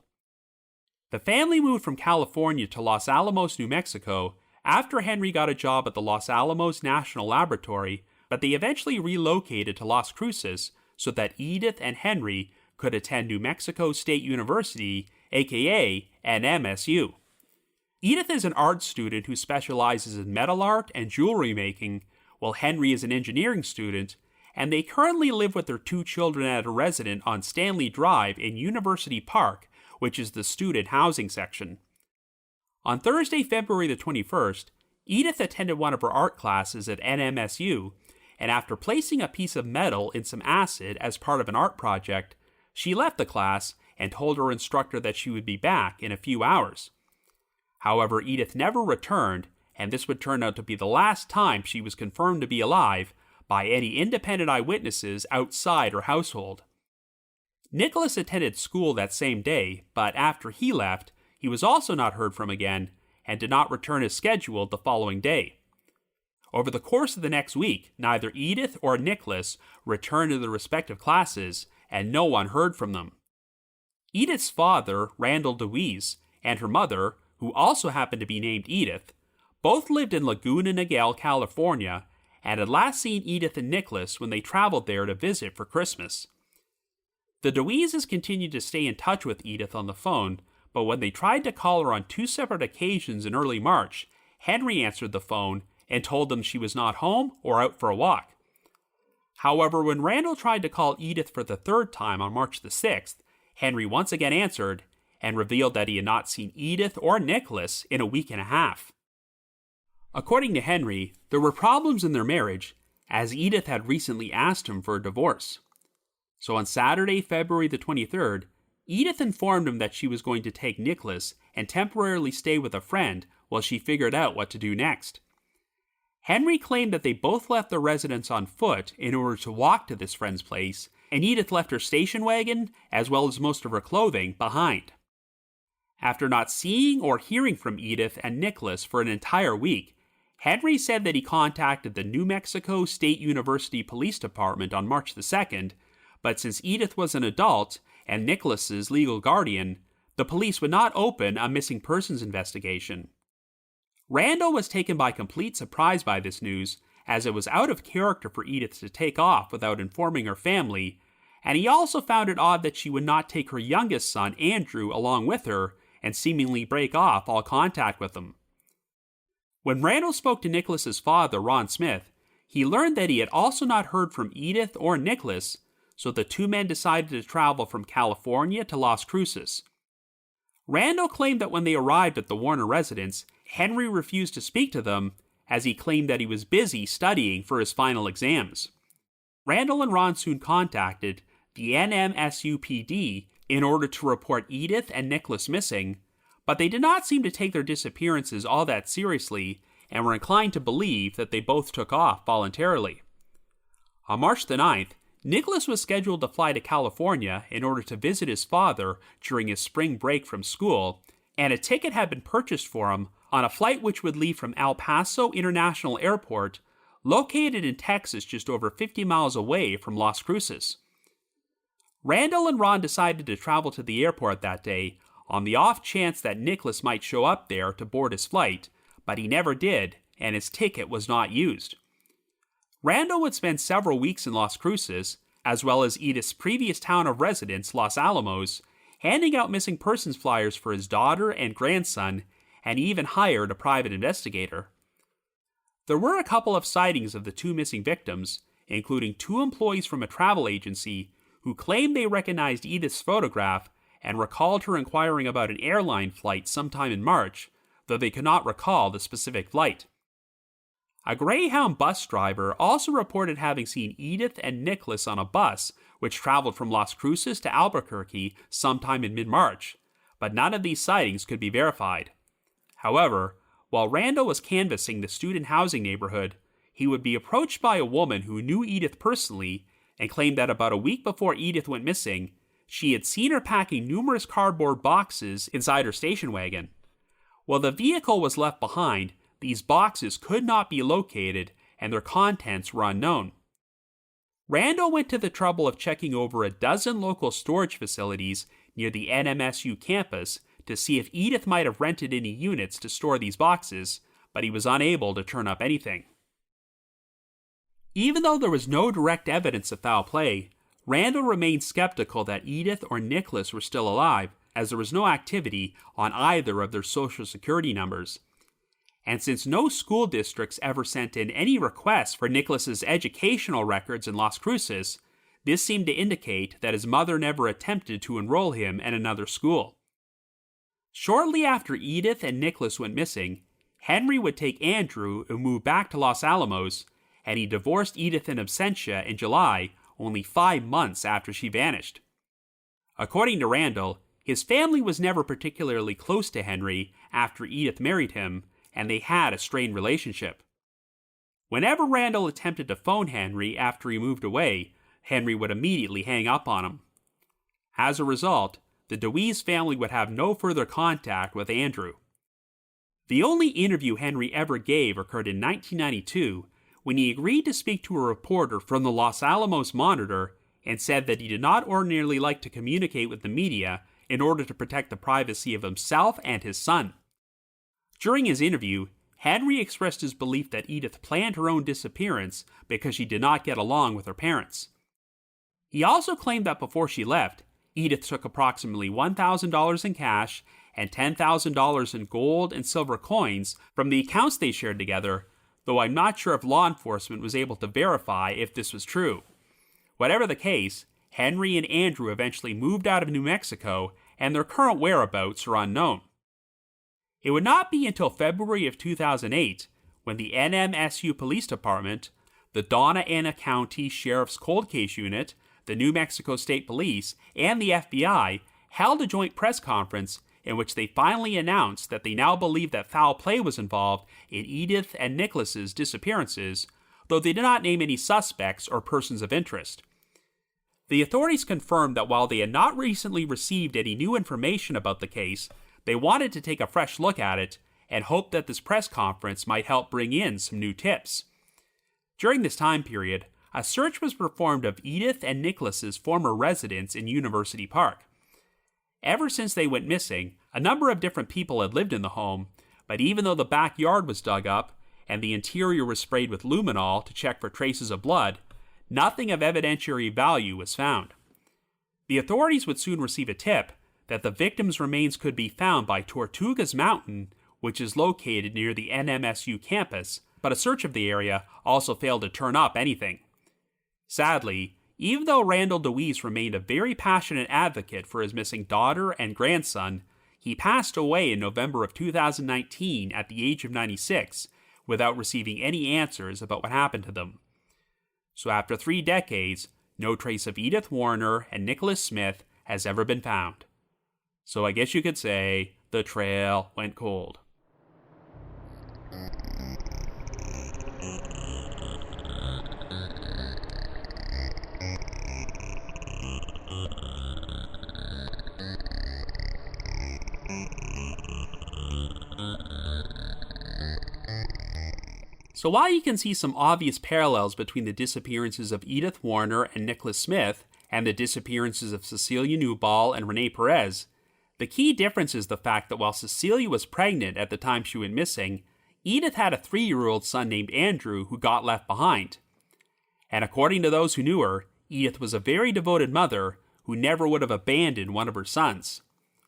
The family moved from California to Los Alamos, New Mexico, after Henry got a job at the Los Alamos National Laboratory, but they eventually relocated to Las Cruces so that Edyth and Henry could attend New Mexico State University, aka NMSU. Edyth is an art student who specializes in metal art and jewelry making, while Henry is an engineering student, and they currently live with their 2 children at a residence on Stanley Drive in University Park, which is the student housing section. On Thursday, February the 21st, Edyth attended one of her art classes at NMSU, and after placing a piece of metal in some acid as part of an art project, she left the class and told her instructor that she would be back in a few hours. However, Edyth never returned, and this would turn out to be the last time she was confirmed to be alive by any independent eyewitnesses outside her household. Nicolas attended school that same day, but after he left, he was also not heard from again and did not return as scheduled the following day. Over the course of the next week, neither Edyth or Nicholas returned to their respective classes, and no one heard from them. Edyth's father, Randall DeWeese, and her mother, who also happened to be named Edyth, both lived in Laguna Niguel, California, and had last seen Edyth and Nicholas when they traveled there to visit for Christmas. The DeWeeses continued to stay in touch with Edyth on the phone, but when they tried to call her on 2 separate occasions in early March, Henry answered the phone and told them she was not home or out for a walk. However, when Randall tried to call Edyth for the 3rd time on March the 6th, Henry once again answered and revealed that he had not seen Edyth or Nicholas in a week and a half. According to Henry, there were problems in their marriage, as Edyth had recently asked him for a divorce. So on Saturday, February the 23rd, Edyth informed him that she was going to take Nicholas and temporarily stay with a friend while she figured out what to do next. Henry claimed that they both left their residence on foot in order to walk to this friend's place, and Edyth left her station wagon, as well as most of her clothing, behind. After not seeing or hearing from Edyth and Nicholas for an entire week, Henry said that he contacted the New Mexico State University Police Department on March the 2nd, but since Edyth was an adult and Nicholas's legal guardian, the police would not open a missing persons investigation. Randall was taken by complete surprise by this news, as it was out of character for Edyth to take off without informing her family, and he also found it odd that she would not take her youngest son, Andrew, along with her and seemingly break off all contact with him. When Randall spoke to Nicholas's father, Ron Smith, he learned that he had also not heard from Edyth or Nicholas, so the 2 men decided to travel from California to Las Cruces. Randall claimed that when they arrived at the Warner residence, Henry refused to speak to them, as he claimed that he was busy studying for his final exams. Randall and Ron soon contacted the NMSUPD in order to report Edyth and Nicholas missing, but they did not seem to take their disappearances all that seriously and were inclined to believe that they both took off voluntarily. On March the 9th, Nicholas was scheduled to fly to California in order to visit his father during his spring break from school, and a ticket had been purchased for him on a flight which would leave from El Paso International Airport, located in Texas just over 50 miles away from Las Cruces. Randall and Ron decided to travel to the airport that day on the off chance that Nicholas might show up there to board his flight, but he never did, and his ticket was not used. Randall would spend several weeks in Las Cruces, as well as Edyth's previous town of residence, Los Alamos, handing out missing persons flyers for his daughter and grandson, and he even hired a private investigator. There were a couple of sightings of the 2 missing victims, including 2 employees from a travel agency who claimed they recognized Edyth's photograph and recalled her inquiring about an airline flight sometime in March, though they could not recall the specific flight. A Greyhound bus driver also reported having seen Edyth and Nicholas on a bus which traveled from Las Cruces to Albuquerque sometime in mid-March, but none of these sightings could be verified. However, while Randall was canvassing the student housing neighborhood, he would be approached by a woman who knew Edyth personally and claimed that about a week before Edyth went missing, she had seen her packing numerous cardboard boxes inside her station wagon. While the vehicle was left behind, these boxes could not be located and their contents were unknown. Randall went to the trouble of checking over a dozen local storage facilities near the NMSU campus to see if Edyth might have rented any units to store these boxes, but he was unable to turn up anything. Even though there was no direct evidence of foul play, Randall remained skeptical that Edyth or Nicholas were still alive, as there was no activity on either of their social security numbers. And since no school districts ever sent in any requests for Nicholas's educational records in Las Cruces, this seemed to indicate that his mother never attempted to enroll him in another school. Shortly after Edyth and Nicholas went missing, Henry would take Andrew and move back to Los Alamos, and he divorced Edyth in absentia in July, only 5 months after she vanished. According to Randall, his family was never particularly close to Henry after Edyth married him, and they had a strained relationship. Whenever Randall attempted to phone Henry after he moved away, Henry would immediately hang up on him. As a result, the DeWeese family would have no further contact with Andrew. The only interview Henry ever gave occurred in 1992, when he agreed to speak to a reporter from the Los Alamos Monitor and said that he did not ordinarily like to communicate with the media in order to protect the privacy of himself and his son. During his interview, Henry expressed his belief that Edyth planned her own disappearance because she did not get along with her parents. He also claimed that before she left, Edyth took approximately $1,000 in cash and $10,000 in gold and silver coins from the accounts they shared together, though I'm not sure if law enforcement was able to verify if this was true. Whatever the case, Henry and Andrew eventually moved out of New Mexico, and their current whereabouts are unknown. It would not be until February of 2008 when the NMSU Police Department, the Donna Ana County Sheriff's Cold Case Unit, the New Mexico State Police, and the FBI held a joint press conference in which they finally announced that they now believe that foul play was involved in Edyth and Nicholas's disappearances, though they did not name any suspects or persons of interest. The authorities confirmed that while they had not recently received any new information about the case, they wanted to take a fresh look at it and hoped that this press conference might help bring in some new tips. During this time period, a search was performed of Edyth and Nicholas's former residence in University Park. Ever since they went missing, a number of different people had lived in the home, but even though the backyard was dug up and the interior was sprayed with luminol to check for traces of blood, nothing of evidentiary value was found. The authorities would soon receive a tip that the victim's remains could be found by Tortugas Mountain, which is located near the NMSU campus, but a search of the area also failed to turn up anything. Sadly, even though Randall DeWeese remained a very passionate advocate for his missing daughter and grandson, he passed away in November of 2019 at the age of 96 without receiving any answers about what happened to them. So after 3 decades, no trace of Edyth Warner and Nicholas Smith has ever been found. So I guess you could say the trail went cold. So while you can see some obvious parallels between the disappearances of Edyth Warner and Nicholas Smith and the disappearances of Cecilia Newball and Rene Perez, the key difference is the fact that while Cecilia was pregnant at the time she went missing, Edyth had a 3-year-old son named Andrew who got left behind. And according to those who knew her, Edyth was a very devoted mother who never would have abandoned one of her sons.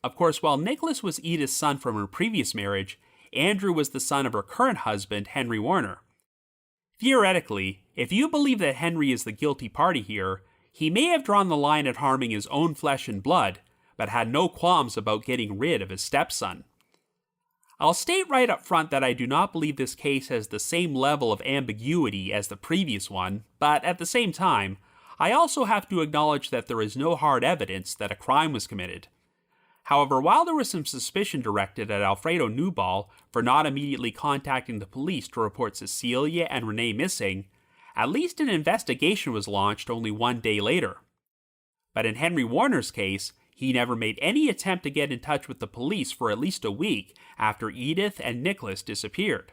Of course, while Nicholas was Edyth's son from her previous marriage, Andrew was the son of her current husband, Henry Warner. Theoretically, if you believe that Henry is the guilty party here, he may have drawn the line at harming his own flesh and blood, but had no qualms about getting rid of his stepson. I'll state right up front that I do not believe this case has the same level of ambiguity as the previous one, but at the same time, I also have to acknowledge that there is no hard evidence that a crime was committed. However, while there was some suspicion directed at Alfredo Newball for not immediately contacting the police to report Cecilia and Rene missing, at least an investigation was launched only 1 day later. But in Henry Warner's case, he never made any attempt to get in touch with the police for at least a week after Edyth and Nicholas disappeared.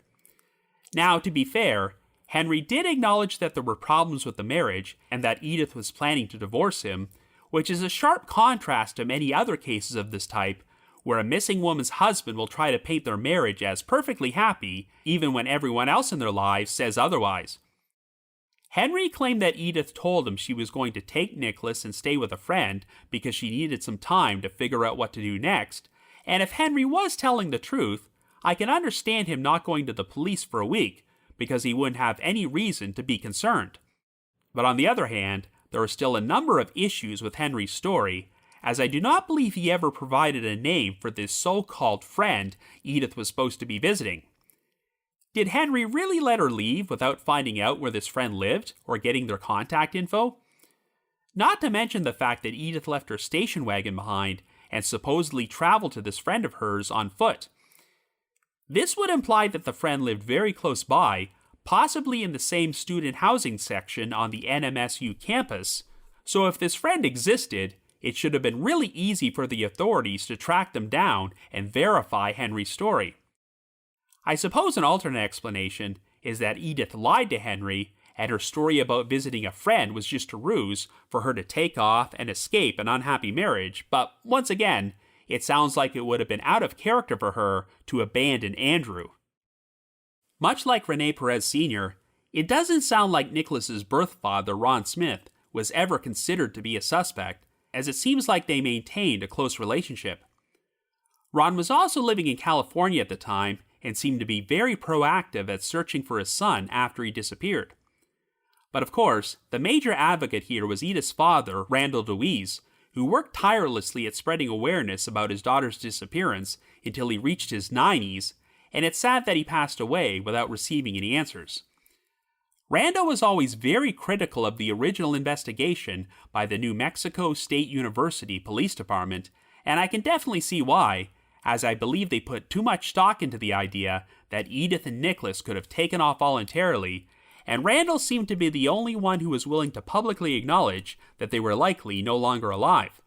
Now, to be fair, Henry did acknowledge that there were problems with the marriage and that Edyth was planning to divorce him, which is a sharp contrast to many other cases of this type, where a missing woman's husband will try to paint their marriage as perfectly happy, even when everyone else in their lives says otherwise. Henry claimed that Edyth told him she was going to take Nicholas and stay with a friend because she needed some time to figure out what to do next, and if Henry was telling the truth, I can understand him not going to the police for a week, because he wouldn't have any reason to be concerned. But on the other hand, there are still a number of issues with Henry's story, as I do not believe he ever provided a name for this so-called friend Edyth was supposed to be visiting. Did Henry really let her leave without finding out where this friend lived or getting their contact info? Not to mention the fact that Edyth left her station wagon behind and supposedly traveled to this friend of hers on foot. This would imply that the friend lived very close by, possibly in the same student housing section on the NMSU campus, so if this friend existed, it should have been really easy for the authorities to track them down and verify Henry's story. I suppose an alternate explanation is that Edyth lied to Henry and her story about visiting a friend was just a ruse for her to take off and escape an unhappy marriage, but once again, it sounds like it would have been out of character for her to abandon Andrew. Much like Rene Perez Sr., it doesn't sound like Nicholas's birth father, Ron Smith, was ever considered to be a suspect, as it seems like they maintained a close relationship. Ron was also living in California at the time and seemed to be very proactive at searching for his son after he disappeared. But of course, the major advocate here was Edyth's father, Randall DeWeese, who worked tirelessly at spreading awareness about his daughter's disappearance until he reached his 90s, and it's sad that he passed away without receiving any answers. Randall was always very critical of the original investigation by the New Mexico State University Police Department, and I can definitely see why, as I believe they put too much stock into the idea that Edyth and Nicholas could have taken off voluntarily, and Randall seemed to be the only one who was willing to publicly acknowledge that they were likely no longer alive.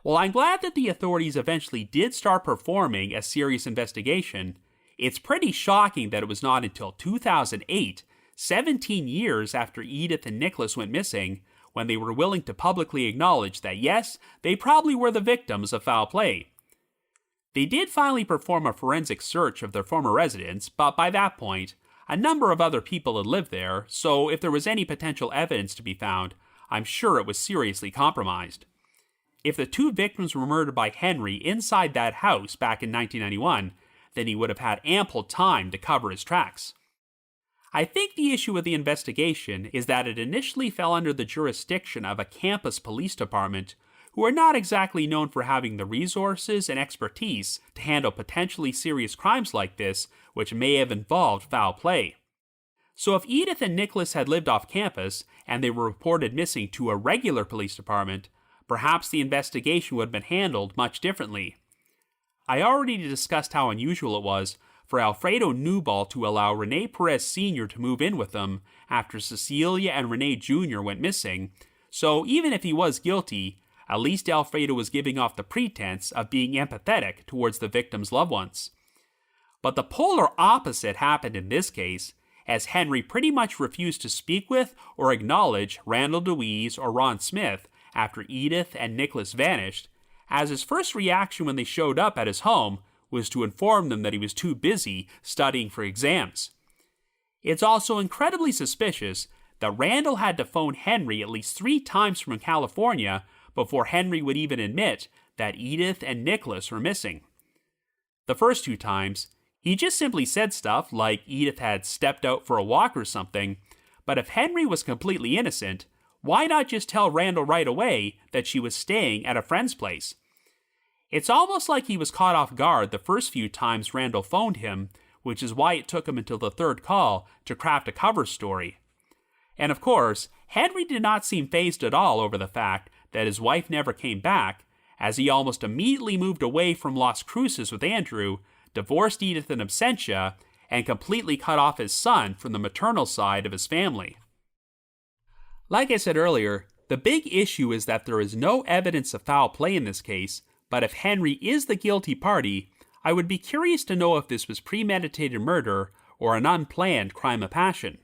While I'm glad that the authorities eventually did start performing a serious investigation, it's pretty shocking that it was not until 2008, 17 years after Edyth and Nicholas went missing, when they were willing to publicly acknowledge that yes, they probably were the victims of foul play. They did finally perform a forensic search of their former residence, but by that point, a number of other people had lived there, so if there was any potential evidence to be found, I'm sure it was seriously compromised. If the two victims were murdered by Henry inside that house back in 1991, then he would have had ample time to cover his tracks. I think the issue with the investigation is that it initially fell under the jurisdiction of a campus police department who are not exactly known for having the resources and expertise to handle potentially serious crimes like this, which may have involved foul play. So if Edyth and Nicholas had lived off campus and they were reported missing to a regular police department, perhaps the investigation would have been handled much differently. I already discussed how unusual it was for Alfredo Newball to allow Rene Perez Sr. to move in with them after Cecilia and Rene Jr. went missing, so even if he was guilty, at least Alfredo was giving off the pretense of being empathetic towards the victim's loved ones. But the polar opposite happened in this case, as Henry pretty much refused to speak with or acknowledge Randall DeWeese or Ron Smith after Edyth and Nicholas vanished, as his first reaction when they showed up at his home was to inform them that he was too busy studying for exams. It's also incredibly suspicious that Randall had to phone Henry at least 3 times from California before Henry would even admit that Edyth and Nicholas were missing. The first 2 times, he just simply said stuff like Edyth had stepped out for a walk or something, but if Henry was completely innocent, why not just tell Randall right away that she was staying at a friend's place? It's almost like he was caught off guard the first few times Randall phoned him, which is why it took him until the 3rd call to craft a cover story. And of course, Henry did not seem fazed at all over the fact that his wife never came back, as he almost immediately moved away from Las Cruces with Andrew, divorced Edyth in absentia, and completely cut off his son from the maternal side of his family. Like I said earlier, the big issue is that there is no evidence of foul play in this case, but if Henry is the guilty party, I would be curious to know if this was premeditated murder or an unplanned crime of passion.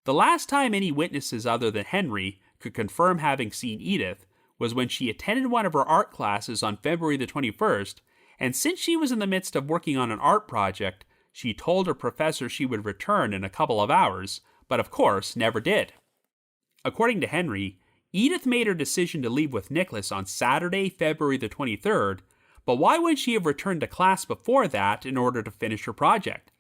The last time any witnesses other than Henry could confirm having seen Edyth was when she attended one of her art classes on February the 21st, and since she was in the midst of working on an art project, she told her professor she would return in a couple of hours, but of course never did. According to Henry, Edyth made her decision to leave with Nicholas on Saturday, February the 23rd, but why would she have returned to class before that in order to finish her project?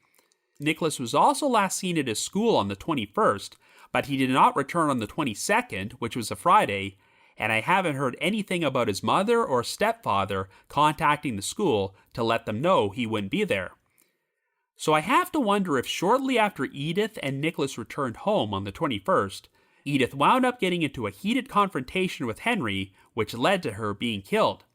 Nicholas was also last seen at his school on the 21st, but he did not return on the 22nd, which was a Friday, and I haven't heard anything about his mother or stepfather contacting the school to let them know he wouldn't be there. So I have to wonder if shortly after Edyth and Nicholas returned home on the 21st, Edyth wound up getting into a heated confrontation with Henry, which led to her being killed.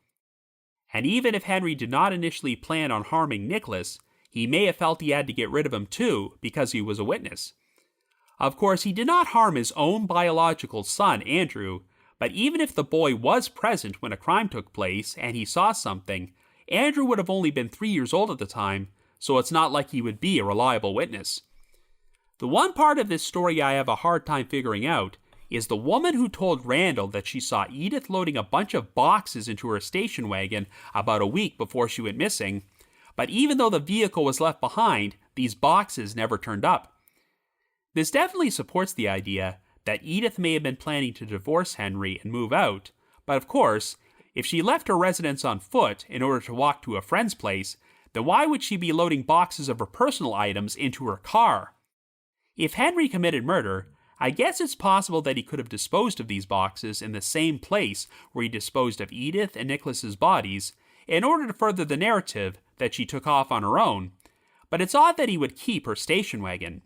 And even if Henry did not initially plan on harming Nicholas, he may have felt he had to get rid of him too because he was a witness. Of course, he did not harm his own biological son, Andrew, but even if the boy was present when a crime took place and he saw something, Andrew would have only been 3 years old at the time, so it's not like he would be a reliable witness. The one part of this story I have a hard time figuring out is the woman who told Randall that she saw Edyth loading a bunch of boxes into her station wagon about a week before she went missing, but even though the vehicle was left behind, these boxes never turned up. This definitely supports the idea that Edyth may have been planning to divorce Henry and move out, but of course, if she left her residence on foot in order to walk to a friend's place, then why would she be loading boxes of her personal items into her car? If Henry committed murder, I guess it's possible that he could have disposed of these boxes in the same place where he disposed of Edyth and Nicholas's bodies in order to further the narrative that she took off on her own, but it's odd that he would keep her station wagon.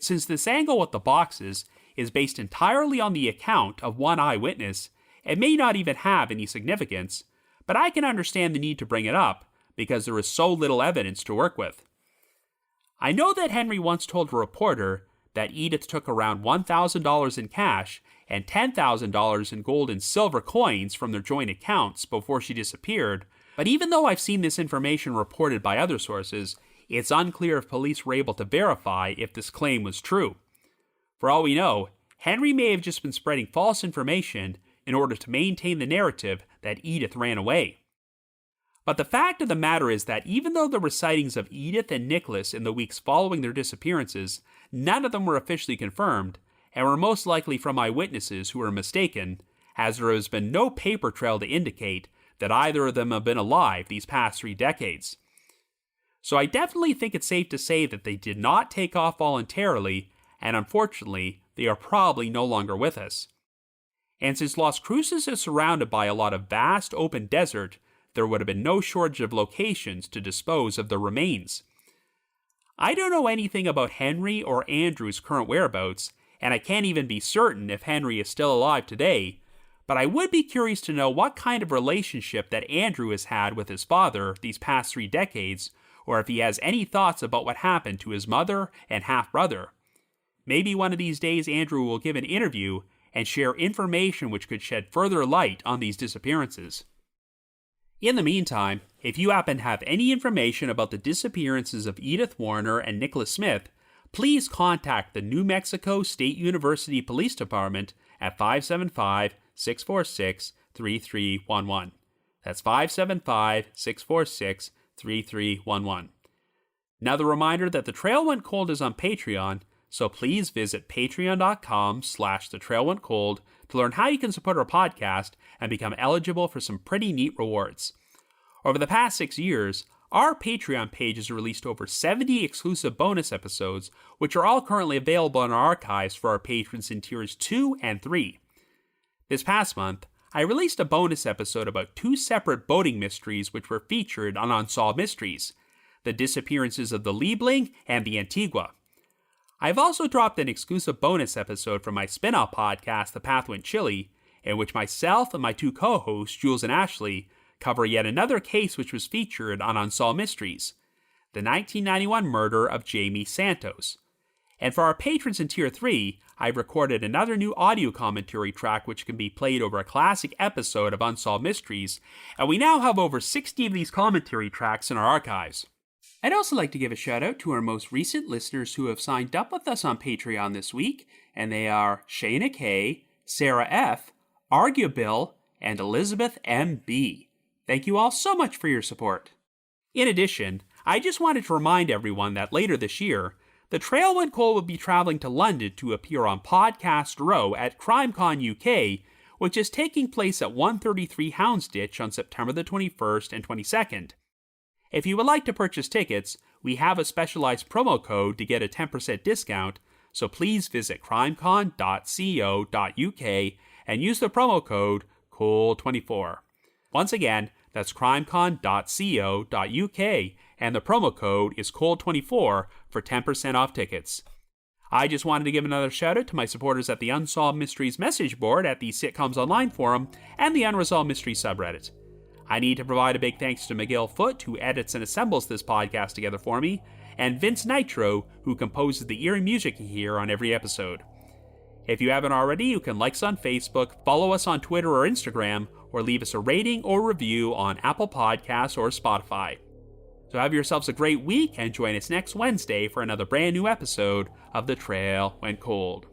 Since this angle with the boxes is based entirely on the account of one eyewitness, it may not even have any significance, but I can understand the need to bring it up because there is so little evidence to work with. I know that Henry once told a reporter that Edyth took around $1,000 in cash and $10,000 in gold and silver coins from their joint accounts before she disappeared, but even though I've seen this information reported by other sources, it's unclear if police were able to verify if this claim was true. For all we know, Henry may have just been spreading false information in order to maintain the narrative that Edyth ran away. But the fact of the matter is that even though there were sightings of Edyth and Nicholas in the weeks following their disappearances, none of them were officially confirmed, and were most likely from eyewitnesses who were mistaken, as there has been no paper trail to indicate that either of them have been alive these past 3 decades. So I definitely think it's safe to say that they did not take off voluntarily, and unfortunately, they are probably no longer with us. And since Las Cruces is surrounded by a lot of vast open desert, there would have been no shortage of locations to dispose of the remains. I don't know anything about Henry or Andrew's current whereabouts, and I can't even be certain if Henry is still alive today, but I would be curious to know what kind of relationship that Andrew has had with his father these past 3 decades, or if he has any thoughts about what happened to his mother and half-brother. Maybe one of these days Andrew will give an interview and share information which could shed further light on these disappearances. In the meantime, if you happen to have any information about the disappearances of Edyth Warner and Nicholas Smith, please contact the New Mexico State University Police Department at 575-646-3311. That's 575-646-3311. Now the reminder that The Trail Went Cold is on Patreon, so please visit patreon.com/thetrailwentcold to learn how you can support our podcast and become eligible for some pretty neat rewards. Over the past 6 years, our Patreon page has released over 70 exclusive bonus episodes, which are all currently available in our archives for our patrons in tiers 2 and 3. This past month, I released a bonus episode about 2 separate boating mysteries which were featured on Unsolved Mysteries, the disappearances of the Liebling and the Antigua. I've also dropped an exclusive bonus episode from my spin-off podcast, The Path Went Chilly, in which myself and my two co-hosts, Jules and Ashley, cover yet another case which was featured on Unsolved Mysteries, the 1991 murder of Jamie Santos. And for our patrons in Tier 3, I've recorded another new audio commentary track which can be played over a classic episode of Unsolved Mysteries, and we now have over 60 of these commentary tracks in our archives. I'd also like to give a shout out to our most recent listeners who have signed up with us on Patreon this week, and they are Shayna K, Sarah F, Arguabill, and Elizabeth M.B. Thank you all so much for your support. In addition, I just wanted to remind everyone that later this year, The Trail Went Cold will be traveling to London to appear on Podcast Row at CrimeCon UK, which is taking place at 133 Houndsditch on September the 21st and 22nd. If you would like to purchase tickets, we have a specialized promo code to get a 10% discount, so please visit crimecon.co.uk and use the promo code COLD24. Once again, that's crimecon.co.uk, and the promo code is COLD24 for 10% off tickets. I just wanted to give another shout out to my supporters at the Unsolved Mysteries message board at the Sitcoms Online forum and the Unresolved Mysteries subreddit. I need to provide a big thanks to Miguel Foote, who edits and assembles this podcast together for me, and Vince Nitro, who composes the eerie music you hear on every episode. If you haven't already, you can like us on Facebook, follow us on Twitter or Instagram, or leave us a rating or review on Apple Podcasts or Spotify. So have yourselves a great week and join us next Wednesday for another brand new episode of The Trail Went Cold.